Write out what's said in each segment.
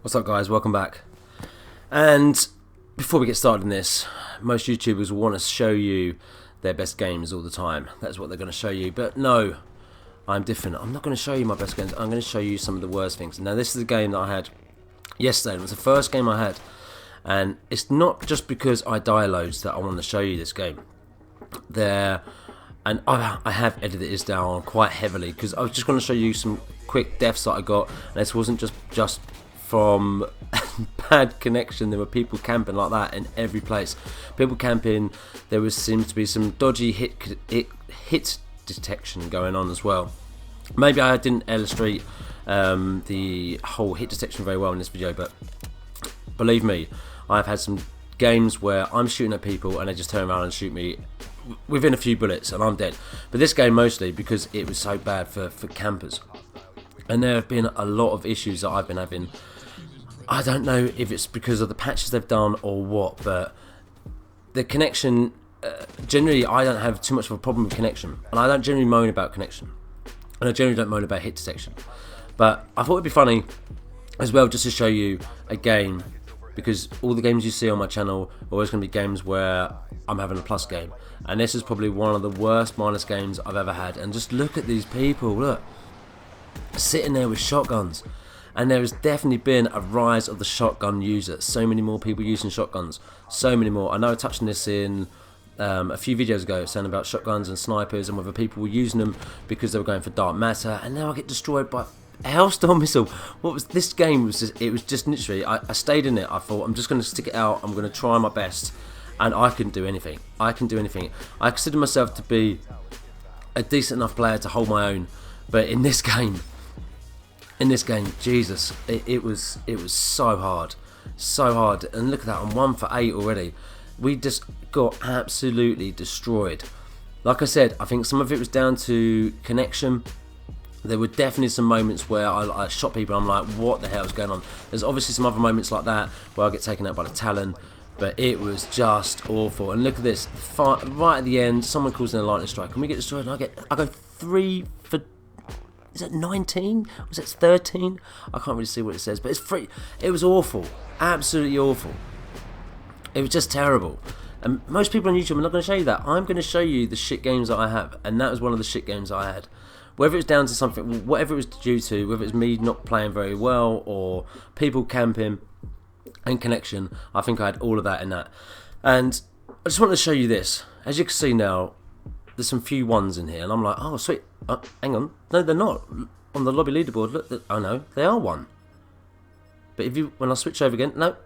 What's up, guys? Welcome back. And before we get started in this, most YouTubers want to show you their best games all the time. That's what they're going to show you. But no, I'm different. I'm not going to show you my best games. I'm going to show you some of the worst things. Now, this is a game that I had yesterday. It was the first game I had. And it's not just because I die loads that I want to show you this game. And I have edited this down quite heavily because I was just going to show you some quick deaths that I got. And this wasn't just from bad connection. There were people camping like that in every place. People camping. There seems to be some dodgy hit detection going on as well. Maybe I didn't illustrate the whole hit detection very well in this video, but believe me, I've had some games where I'm shooting at people and they just turn around and shoot me within a few bullets and I'm dead. But this game mostly because it was so bad for campers. And there have been a lot of issues that I've been having. I don't know if it's because of the patches they've done or what, but the connection, generally I don't have too much of a problem with connection. And I don't generally moan about connection. And I generally don't moan about hit detection. But I thought it'd be funny as well just to show you a game, because all the games you see on my channel are always going to be games where I'm having a plus game. And this is probably one of the worst minus games I've ever had. And just look at these people, look. Sitting there with shotguns. And there has definitely been a rise of the shotgun user. So many more people using shotguns. So many more. I know I touched on this in a few videos ago, saying about shotguns and snipers and whether people were using them because they were going for dark matter. And now I get destroyed by a Hellstorm missile. What was this game? It was just literally, I stayed in it. I thought I'm just going to stick it out. I'm going to try my best. And I couldn't do anything. I consider myself to be a decent enough player to hold my own. But in this game, Jesus, it was so hard, and look at that, I'm 1 for 8 already. We just got absolutely destroyed. Like I said, I think some of it was down to connection. There were definitely some moments where I shot people and I'm like, what the hell is going on? There's obviously some other moments like that where I get taken out by the Talon, but it was just awful. And look at this, right at the end, someone calls in a lightning strike and we get destroyed, and I go 3 for, is it 19? Was it 13? I can't really see what it says, but it's free. It was awful. Absolutely awful. It was just terrible. And most people on YouTube are not going to show you that. I'm going to show you the shit games that I have. And that was one of the shit games I had. Whether it's down to something, whatever it was due to, whether it's me not playing very well or people camping and connection, I think I had all of that in that. And I just wanted to show you this. As you can see now, there's some few ones in here, and I'm like, oh sweet, hang on, no they're not. On the lobby leaderboard, look, oh no, they are 1. But when I switch over again, no,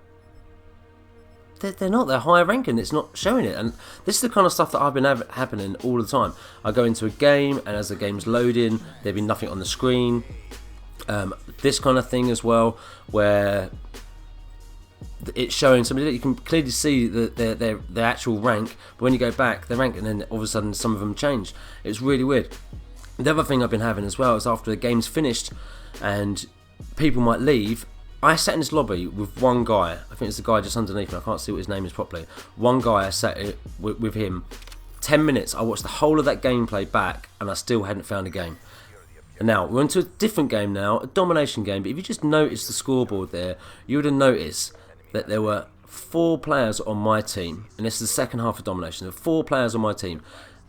they're not, they're higher ranking, it's not showing it. And this is the kind of stuff that I've been happening all the time. I go into a game, and as the game's loading, there'll be nothing on the screen. This kind of thing as well, where it's showing somebody that you can clearly see their actual rank, but when you go back, their rank, and then all of a sudden some of them change. It's really weird. The other thing I've been having as well is after the game's finished and people might leave, I sat in this lobby with one guy. I think it's the guy just underneath me. I can't see what his name is properly. One guy, I sat with him 10 minutes. I watched the whole of that gameplay back and I still hadn't found a game. And now we're into a different game now, a domination game. But if you just notice the scoreboard there, you would have noticed that there were 4 players on my team, and this is the second half of domination. There were 4 players on my team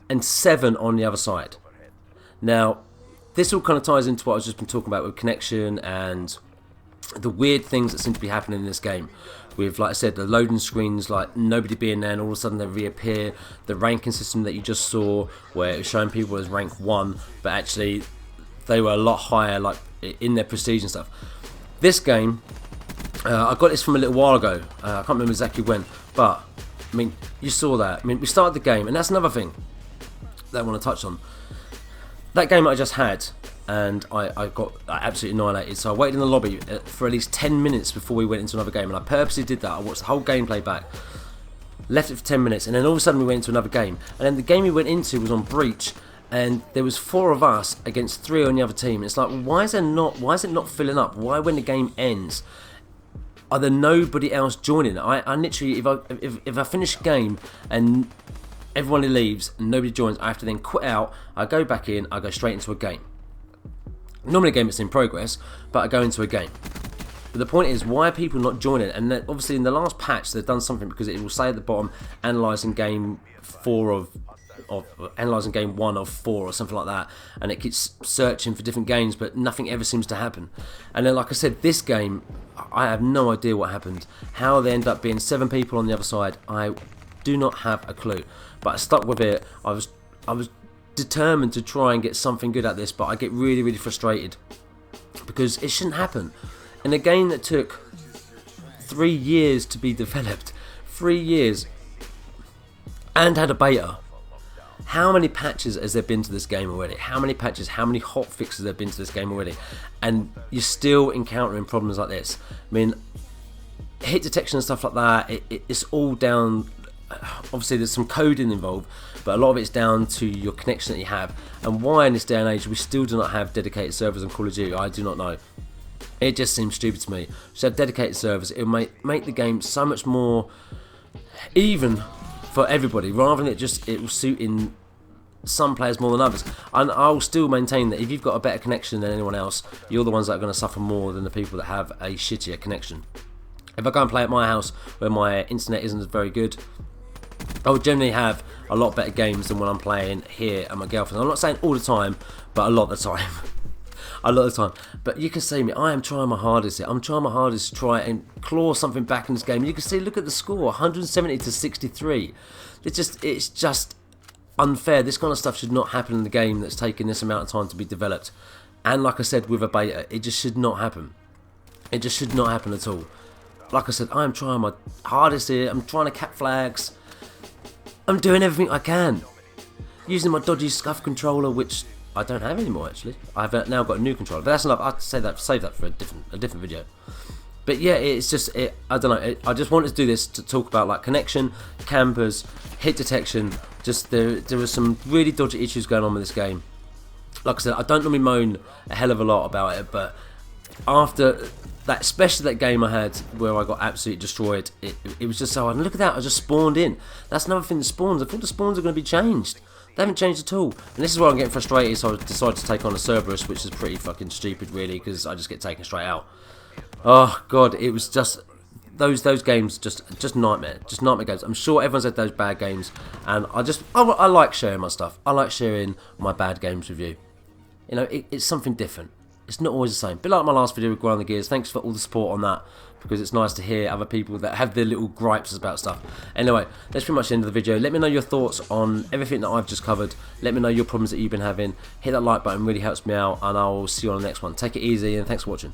and 7 on the other side. Now this all kind of ties into what I've just been talking about with connection and the weird things that seem to be happening in this game with, like I said, the loading screens, like nobody being there and all of a sudden they reappear. The ranking system that you just saw where it was showing people as rank 1 but actually they were a lot higher, like in their prestige and stuff. This game, I got this from a little while ago. I can't remember exactly when, but I mean, you saw that. I mean, we started the game, and that's another thing that I want to touch on. That game I just had, and I got absolutely annihilated. So I waited in the lobby for at least 10 minutes before we went into another game, and I purposely did that. I watched the whole gameplay back, left it for 10 minutes, and then all of a sudden we went into another game. And then the game we went into was on Breach, and there was 4 of us against 3 on the other team. It's like, why is it not filling up? Why, when the game ends, are there nobody else joining? I literally, if I finish a game and everyone leaves and nobody joins, I have to then quit out. I go back in, I go straight into a game. Normally a game that's in progress, but I go into a game. But the point is, why are people not joining? And then obviously in the last patch they've done something, because it will say at the bottom, analysing game 4 of analysing game 1 of 4 or something like that, and it keeps searching for different games, but nothing ever seems to happen. And then, like I said, this game, I have no idea what happened. How they end up being 7 people on the other side, I do not have a clue. But I stuck with it. I was determined to try and get something good at this, but I get really, really frustrated because it shouldn't happen. In a game that took 3 years to be developed, 3 years, and had a beta. How many patches has there been to this game already? How many patches, how many hot fixes have there been to this game already? And you're still encountering problems like this. I mean, hit detection and stuff like that, it's all down. Obviously there's some coding involved, but a lot of it's down to your connection that you have. And why in this day and age we still do not have dedicated servers on Call of Duty, I do not know. It just seems stupid to me. So have dedicated servers, it will make the game so much more even for everybody, rather than it will suit in some players more than others. And I'll still maintain that if you've got a better connection than anyone else, you're the ones that are going to suffer more than the people that have a shittier connection. If I go and play at my house where my internet isn't very good, I would generally have a lot better games than when I'm playing here at my girlfriend. I'm not saying all the time, but a lot of the time. A lot of the time. But you can see me, I am trying my hardest here. I'm trying my hardest to try and claw something back in this game. You can see, look at the score, 170 to 63. It's just unfair. This kind of stuff should not happen in the game that's taken this amount of time to be developed. And like I said, with a beta, it just should not happen. It just should not happen at all. Like I said, I am trying my hardest here. I'm trying to cap flags. I'm doing everything I can. Using my dodgy scuff controller, which I don't have anymore actually. I've now got a new controller, but that's enough. I'd save that for a different video. But yeah, it's just I don't know. I just wanted to do this to talk about like connection, campers, hit detection. Just there were some really dodgy issues going on with this game. Like I said, I don't normally moan a hell of a lot about it, but after that, especially that game I had where I got absolutely destroyed, it was just so hard. And look at that, I just spawned in. That's another thing, the spawns. I thought the spawns are going to be changed. They haven't changed at all. And this is where I'm getting frustrated, so I decided to take on a Cerberus, which is pretty fucking stupid really, because I just get taken straight out. Oh god, it was just those games, just nightmare games. I'm sure everyone's had those bad games, and I like sharing my stuff. I like sharing my bad games with you. You know, it's something different. It's not always the same. But like my last video with Grind the Gears, thanks for all the support on that, because it's nice to hear other people that have their little gripes about stuff. Anyway, that's pretty much the end of the video. Let me know your thoughts on everything that I've just covered. Let me know your problems that you've been having. Hit that like button, really helps me out, and I'll see you on the next one. Take it easy, and thanks for watching.